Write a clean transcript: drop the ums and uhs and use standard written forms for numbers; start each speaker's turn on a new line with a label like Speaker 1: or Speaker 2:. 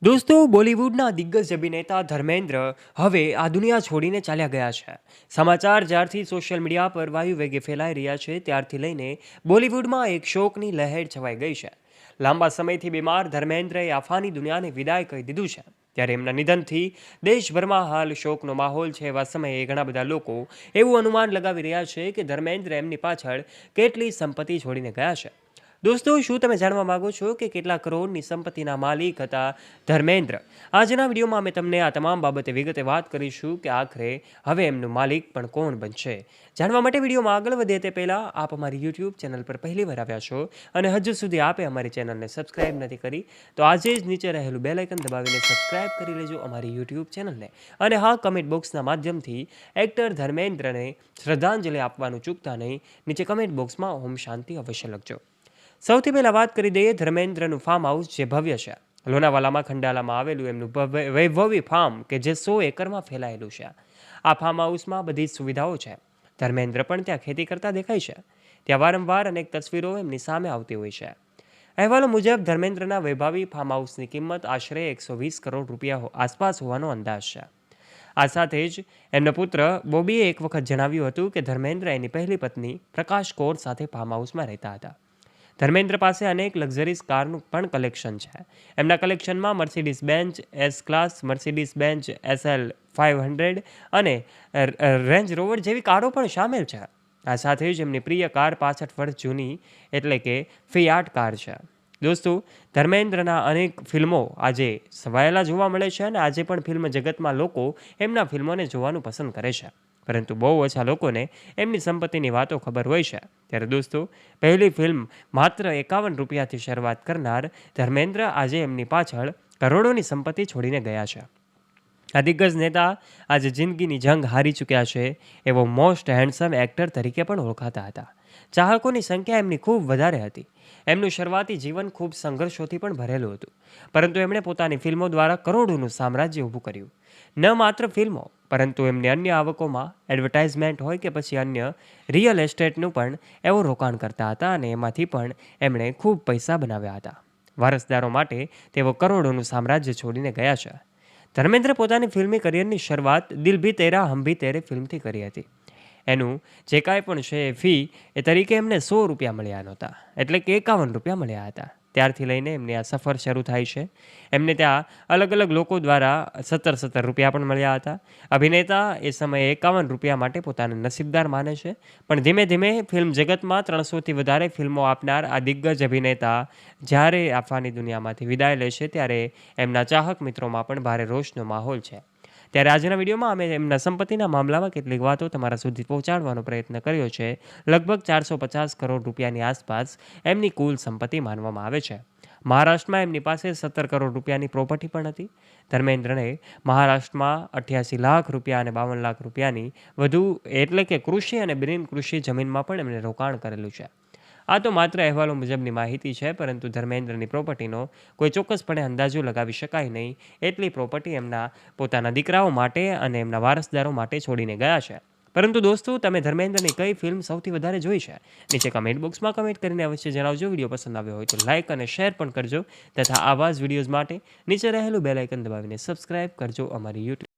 Speaker 1: દોસ્તો, બોલિવૂડના દિગ્ગજ અભિનેતા ધર્મેન્દ્ર હવે આ દુનિયા છોડીને ચાલ્યા ગયા છે. સમાચાર જ્યારથી સોશિયલ મીડિયા પર વાયુ વેગે ફેલાઈ રહ્યા છે ત્યારથી લઈને બોલિવૂડમાં એક શોકની લહેર છવાઈ ગઈ છે. લાંબા સમયથી બીમાર ધર્મેન્દ્રએ આફાની દુનિયાને વિદાય કહી દીધું છે. ત્યારે એમના નિધનથી દેશભરમાં હાલ શોકનો માહોલ છે. એવા સમયે ઘણા બધા લોકો એવું અનુમાન લગાવી રહ્યા છે કે ધર્મેન્દ્ર એમની પાછળ કેટલી સંપત્તિ છોડીને ગયા છે. દોસ્તો, શું તમે જાણવા માંગો છો કે કેટલા કરોડની સંપત્તિના માલિક હતા ધર્મેન્દ્ર? આજના વિડીયોમાં અમે તમને આ તમામ બાબતે વિગતે વાત કરીશું કે આખરે હવે એમનું માલિક પણ કોણ બનશે. જાણવા માટે વિડીયોમાં આગળ વધીએ તે પહેલાં આપ અમારી યુટ્યુબ ચેનલ પર પહેલીવાર આવ્યા છો અને હજુ સુધી આપે અમારી ચેનલને સબસ્ક્રાઇબ નથી કરી તો આજે જ નીચે રહેલું બેલ આઇકન દબાવીને સબસ્ક્રાઇબ કરી લેજો અમારી યુટ્યુબ ચેનલને. અને હા, કમેન્ટ બોક્સના માધ્યમથી એક્ટર ધર્મેન્દ્રને શ્રદ્ધાંજલિ આપવાનું ચૂકતા નહીં. નીચે કમેન્ટ બોક્સમાં ઓમ શાંતિ અવશ્ય લખજો. સૌથી પહેલાં વાત કરી દઈએ ધર્મેન્દ્રનું ફાર્મ હાઉસ જે ભવ્ય છે. લોનાવાલામાં ખંડાલામાં આવેલું એમનું વૈભવી ફાર્મ કે જે 100 એકરમાં ફેલાયેલું છે. આ ફાર્મ હાઉસમાં બધી જ સુવિધાઓ છે. ધર્મેન્દ્ર પણ ત્યાં ખેતી કરતા દેખાય છે. ત્યાં વારંવાર અનેક તસવીરો એમની સામે આવતી હોય છે. અહેવાલો મુજબ ધર્મેન્દ્રના વૈભવી ફાર્મ હાઉસની કિંમત આશરે 120 કરોડ રૂપિયા આસપાસ હોવાનો અંદાજ છે. આ સાથે જ એમના પુત્ર બોબીએ એક વખત જણાવ્યું હતું કે ધર્મેન્દ્ર એની પહેલી પત્ની પ્રકાશ કૌર સાથે ફાર્મ હાઉસમાં રહેતા હતા. ધર્મેન્દ્ર પાસે અનેક લક્ઝરીઝ કારનું પણ કલેક્શન છે. એમના કલેક્શનમાં Mercedes Benz S class, Mercedes Benz SL 500 અને રેન્જ રોવર જેવી કારો પણ સામેલ છે. આ સાથે જ એમની પ્રિય કાર 65 વર્ષ જૂની એટલે કે ફિયાટ કાર છે. દોસ્તો, ધર્મેન્દ્રના અનેક ફિલ્મો આજે સવાયેલા જોવા મળે છે અને આજે પણ ફિલ્મ જગતમાં લોકો એમના ફિલ્મોને જોવાનું પસંદ કરે છે. પરંતુ બહુ ઓછા લોકોને એમની સંપત્તિની વાતો ખબર હોય છે. ત્યારે દોસ્તો, પહેલી ફિલ્મ માત્ર 51 રૂપિયાથી શરૂઆત કરનાર ધર્મેન્દ્ર આજે એમની પાછળ કરોડોની સંપત્તિ છોડીને ગયા છે. આ દિગ્ગજ નેતા આજે જિંદગીની જંગ હારી ચૂક્યા છે. એવો મોસ્ટ હેન્ડસમ એક્ટર તરીકે પણ ઓળખાતા હતા. ચાહકોની સંખ્યા એમની ખૂબ વધારે હતી. એમનું શરૂઆતી જીવન ખૂબ સંઘર્ષોથી પણ ભરેલું હતું. પરંતુ એમણે પોતાની ફિલ્મો દ્વારા કરોડોનું સામ્રાજ્ય ઊભું કર્યું. ન માત્ર ફિલ્મો પરંતુ એમની અન્ય આવકોમાં એડવર્ટાઇઝમેન્ટ હોય કે પછી અન્ય રિયલ એસ્ટેટનું પણ એવો રોકાણ કરતા હતા અને એમાંથી પણ એમણે ખૂબ પૈસા બનાવ્યા હતા. વારસદારો માટે તેઓ કરોડોનું સામ્રાજ્ય છોડીને ગયા છે. ધર્મેન્દ્ર પોતાની ફિલ્મી કરિયરની શરૂઆત દિલ ભી તેરા હમ ભી તેરે ફિલ્મથી કરી હતી. એનું જે કાંઈ પણ છે ફી એ તરીકે એમને 100 રૂપિયા મળ્યા નહોતા, એટલે કે 51 રૂપિયા મળ્યા હતા. ત્યારથી લઈને એમની આ સફર શરૂ થાય છે. એમને ત્યાં અલગ અલગ લોકો દ્વારા 17 રૂપિયા પણ મળ્યા હતા. અભિનેતા એ સમયે 51 રૂપિયા માટે પોતાને નસીબદાર માને છે. પણ ધીમે ધીમે ફિલ્મ જગતમાં 300થી વધારે ફિલ્મો આપનાર આ દિગ્ગજ અભિનેતા જ્યારે આફાની દુનિયામાંથી વિદાય લે છે ત્યારે એમના ચાહક મિત્રોમાં પણ ભારે રોષનો માહોલ છે. ત્યારે આજના વિડીયોમાં અમે એમના સંપત્તિના મામલામાં કેટલીક વાતો તમારા સુધી પહોંચાડવાનો પ્રયત્ન કર્યો છે. લગભગ 450 કરોડ રૂપિયાની આસપાસ એમની કુલ સંપત્તિ માનવામાં આવે છે. મહારાષ્ટ્રમાં એમની પાસે 17 કરોડ રૂપિયાની પ્રોપર્ટી પણ હતી. ધર્મેન્દ્રને મહારાષ્ટ્રમાં 88 લાખ રૂપિયા અને 52 લાખ રૂપિયાની વધુ એટલે કે કૃષિ અને બિન કૃષિ જમીનમાં પણ એમણે રોકાણ કરેલું છે. આ તો માત્ર અહેવાલો મુજબની માહિતી છે, પરંતુ ધર્મેન્દ્રની પ્રોપર્ટીનો કોઈ ચોક્કસપણે અંદાજો લગાવી શકાય નહીં. એટલી પ્રોપર્ટી એમના પોતાના દીકરાઓ માટે અને એમના વારસદારો માટે છોડીને ગયા છે. પરંતુ દોસ્તો, તમે ધર્મેન્દ્રની કઈ ફિલ્મ સૌથી વધારે જોઈ છે? નીચે કમેન્ટ બોક્સમાં કમેન્ટ કરીને અવશ્ય જણાવજો. વિડીયો પસંદ આવ્યો હોય તો લાઇક અને શેર પણ કરજો તથા આવા જ વિડીયોઝ માટે નીચે રહેલું બેલ આઇકન દબાવીને સબસ્ક્રાઇબ કરજો અમારી યુટ્યુબ